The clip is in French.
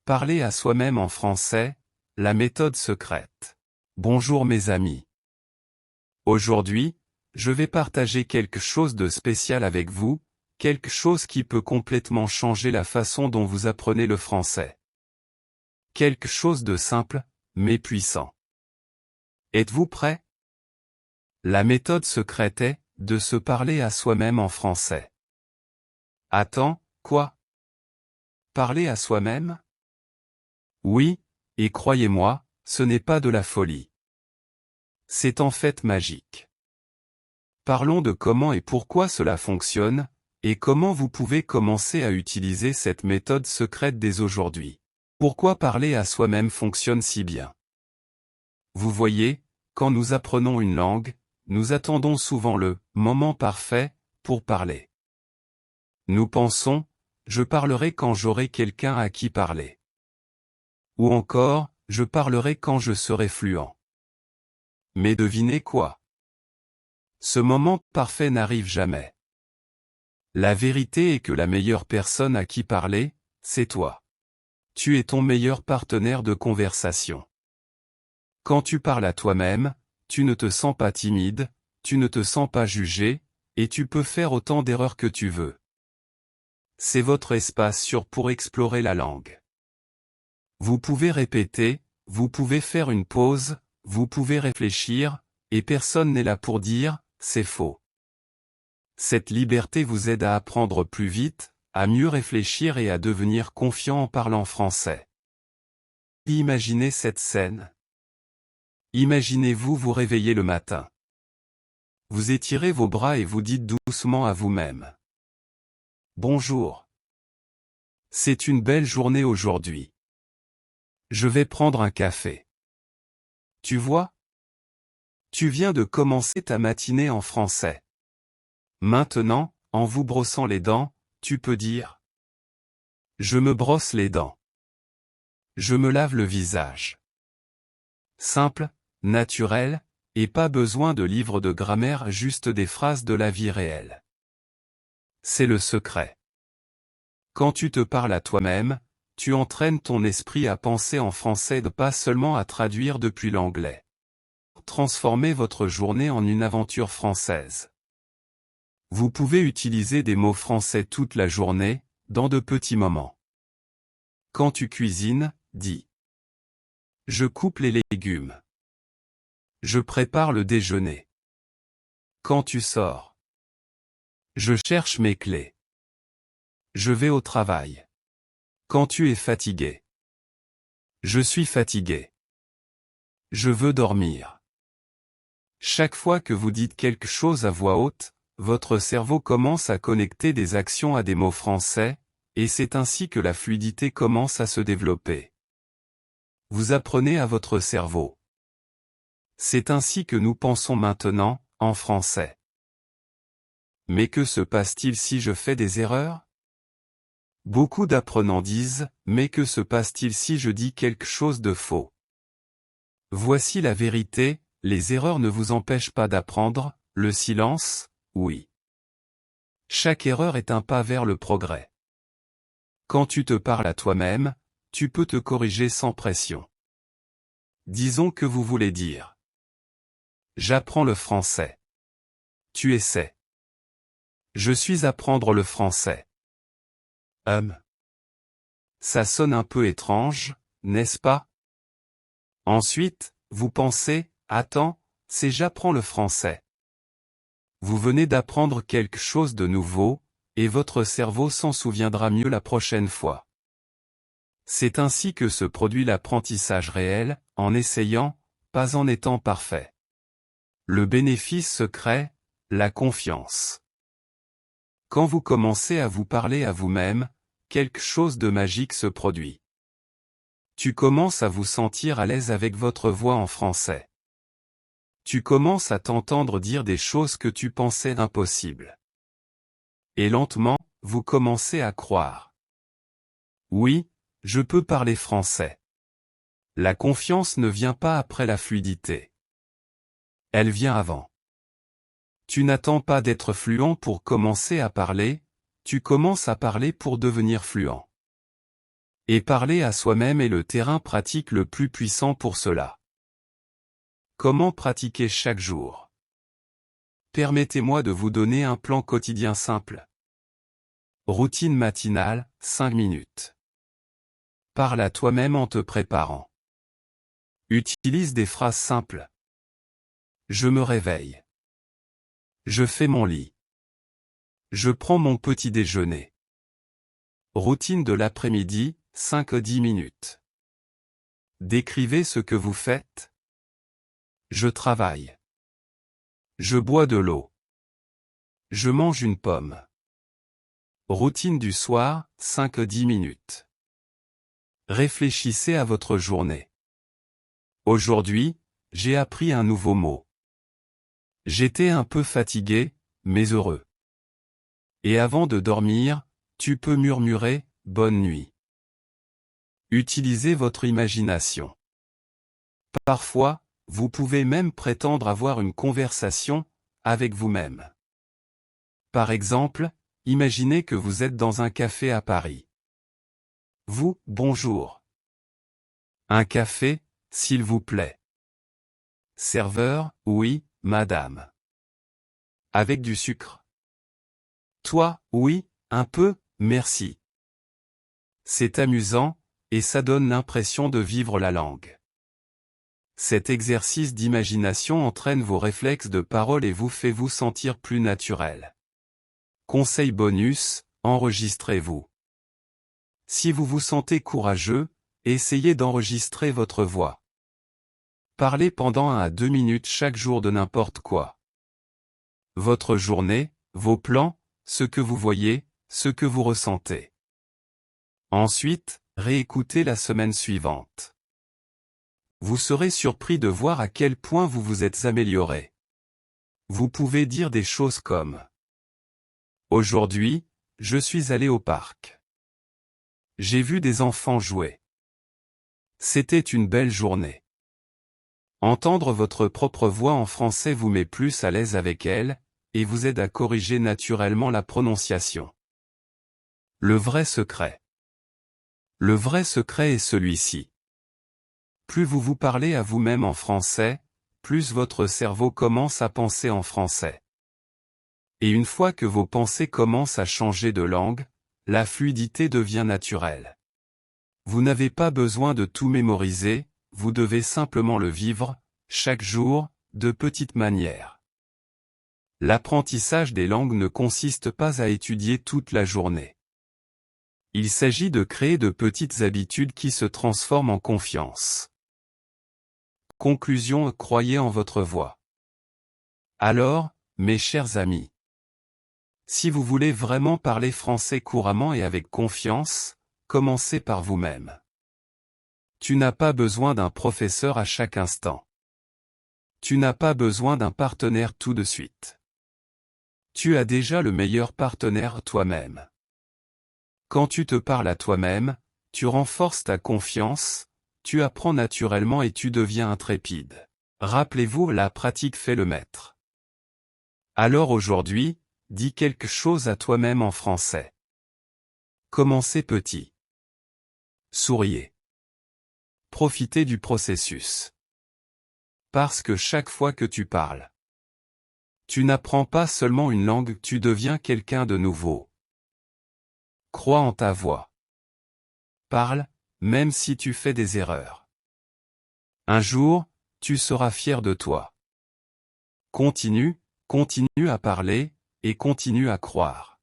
Parler à soi-même en français, la méthode secrète. Bonjour mes amis. Aujourd'hui, je vais partager quelque chose de spécial avec vous, quelque chose qui peut complètement changer la façon dont vous apprenez le français. Quelque chose de simple, mais puissant. Êtes-vous prêts? La méthode secrète est de se parler à soi-même en français. Attends, quoi? Parler à soi-même? Oui, et croyez-moi, ce n'est pas de la folie. C'est en fait magique. Parlons de comment et pourquoi cela fonctionne, et comment vous pouvez commencer à utiliser cette méthode secrète dès aujourd'hui. Pourquoi parler à soi-même fonctionne si bien? Vous voyez, quand nous apprenons une langue, nous attendons souvent le moment parfait pour parler. Nous pensons, je parlerai quand j'aurai quelqu'un à qui parler. Ou encore, je parlerai quand je serai fluent. Mais devinez quoi? Ce moment parfait n'arrive jamais. La vérité est que la meilleure personne à qui parler, c'est toi. Tu es ton meilleur partenaire de conversation. Quand tu parles à toi-même, tu ne te sens pas timide, tu ne te sens pas jugé, et tu peux faire autant d'erreurs que tu veux. C'est votre espace sûr pour explorer la langue. Vous pouvez répéter, vous pouvez faire une pause, vous pouvez réfléchir, et personne n'est là pour dire « c'est faux ». Cette liberté vous aide à apprendre plus vite, à mieux réfléchir et à devenir confiant en parlant français. Imaginez cette scène. Imaginez-vous vous réveiller le matin. Vous étirez vos bras et vous dites doucement à vous-même. Bonjour. C'est une belle journée aujourd'hui. Je vais prendre un café. Tu vois? Tu viens de commencer ta matinée en français. Maintenant, en vous brossant les dents, tu peux dire « Je me brosse les dents. Je me lave le visage ». Simple, naturel, et pas besoin de livres de grammaire, juste des phrases de la vie réelle. C'est le secret. Quand tu te parles à toi-même, tu entraînes ton esprit à penser en français, pas seulement à traduire depuis l'anglais. Transformez votre journée en une aventure française. Vous pouvez utiliser des mots français toute la journée, dans de petits moments. Quand tu cuisines, dis « Je coupe les légumes. Je prépare le déjeuner. » Quand tu sors, je cherche mes clés. Je vais au travail. Quand tu es fatigué, je suis fatigué. Je veux dormir. Chaque fois que vous dites quelque chose à voix haute, votre cerveau commence à connecter des actions à des mots français, et c'est ainsi que la fluidité commence à se développer. Vous apprenez à votre cerveau. C'est ainsi que nous pensons maintenant, en français. Mais que se passe-t-il si je fais des erreurs? Beaucoup d'apprenants disent, mais que se passe-t-il si je dis quelque chose de faux? Voici la vérité, les erreurs ne vous empêchent pas d'apprendre, le silence, oui. Chaque erreur est un pas vers le progrès. Quand tu te parles à toi-même, tu peux te corriger sans pression. Disons que vous voulez dire. J'apprends le français. Tu essaies. Je suis apprendre le français. Ça sonne un peu étrange, n'est-ce pas? Ensuite, vous pensez, attends, c'est j'apprends le français. Vous venez d'apprendre quelque chose de nouveau, et votre cerveau s'en souviendra mieux la prochaine fois. C'est ainsi que se produit l'apprentissage réel, en essayant, pas en étant parfait. Le bénéfice secret, la confiance. Quand vous commencez à vous parler à vous-même, quelque chose de magique se produit. Tu commences à vous sentir à l'aise avec votre voix en français. Tu commences à t'entendre dire des choses que tu pensais impossibles. Et lentement, vous commencez à croire. Oui, je peux parler français. La confiance ne vient pas après la fluidité. Elle vient avant. Tu n'attends pas d'être fluent pour commencer à parler, tu commences à parler pour devenir fluent. Et parler à soi-même est le terrain pratique le plus puissant pour cela. Comment pratiquer chaque jour? Permettez-moi de vous donner un plan quotidien simple. Routine matinale, 5 minutes. Parle à toi-même en te préparant. Utilise des phrases simples. Je me réveille. Je fais mon lit. Je prends mon petit déjeuner. Routine de l'après-midi, 5-10 minutes. Décrivez ce que vous faites. Je travaille. Je bois de l'eau. Je mange une pomme. Routine du soir, 5-10 minutes. Réfléchissez à votre journée. Aujourd'hui, j'ai appris un nouveau mot. J'étais un peu fatigué, mais heureux. Et avant de dormir, tu peux murmurer « Bonne nuit ». Utilisez votre imagination. Parfois, vous pouvez même prétendre avoir une conversation avec vous-même. Par exemple, imaginez que vous êtes dans un café à Paris. Vous, bonjour. Un café, s'il vous plaît. Serveur, oui, madame. Avec du sucre. Toi, oui, un peu, merci. C'est amusant, et ça donne l'impression de vivre la langue. Cet exercice d'imagination entraîne vos réflexes de parole et vous fait vous sentir plus naturel. Conseil bonus, enregistrez-vous. Si vous vous sentez courageux, essayez d'enregistrer votre voix. Parlez pendant 1 à 2 minutes chaque jour de n'importe quoi. Votre journée, vos plans, ce que vous voyez, ce que vous ressentez. Ensuite, réécoutez la semaine suivante. Vous serez surpris de voir à quel point vous vous êtes amélioré. Vous pouvez dire des choses comme « Aujourd'hui, je suis allé au parc. J'ai vu des enfants jouer. C'était une belle journée. » Entendre votre propre voix en français vous met plus à l'aise avec elle, et vous aide à corriger naturellement la prononciation. Le vrai secret. Le vrai secret est celui-ci. Plus vous vous parlez à vous-même en français, plus votre cerveau commence à penser en français. Et une fois que vos pensées commencent à changer de langue, la fluidité devient naturelle. Vous n'avez pas besoin de tout mémoriser, vous devez simplement le vivre, chaque jour, de petites manières. L'apprentissage des langues ne consiste pas à étudier toute la journée. Il s'agit de créer de petites habitudes qui se transforment en confiance. Conclusion: croyez en votre voix. Alors, mes chers amis, si vous voulez vraiment parler français couramment et avec confiance, commencez par vous-même. Tu n'as pas besoin d'un professeur à chaque instant. Tu n'as pas besoin d'un partenaire tout de suite. Tu as déjà le meilleur partenaire, toi-même. Quand tu te parles à toi-même, tu renforces ta confiance, tu apprends naturellement et tu deviens intrépide. Rappelez-vous, la pratique fait le maître. Alors aujourd'hui, dis quelque chose à toi-même en français. Commencez petit. Souriez. Profitez du processus. Parce que chaque fois que tu parles, tu n'apprends pas seulement une langue, tu deviens quelqu'un de nouveau. Crois en ta voix. Parle, même si tu fais des erreurs. Un jour, tu seras fier de toi. Continue à parler, et continue à croire.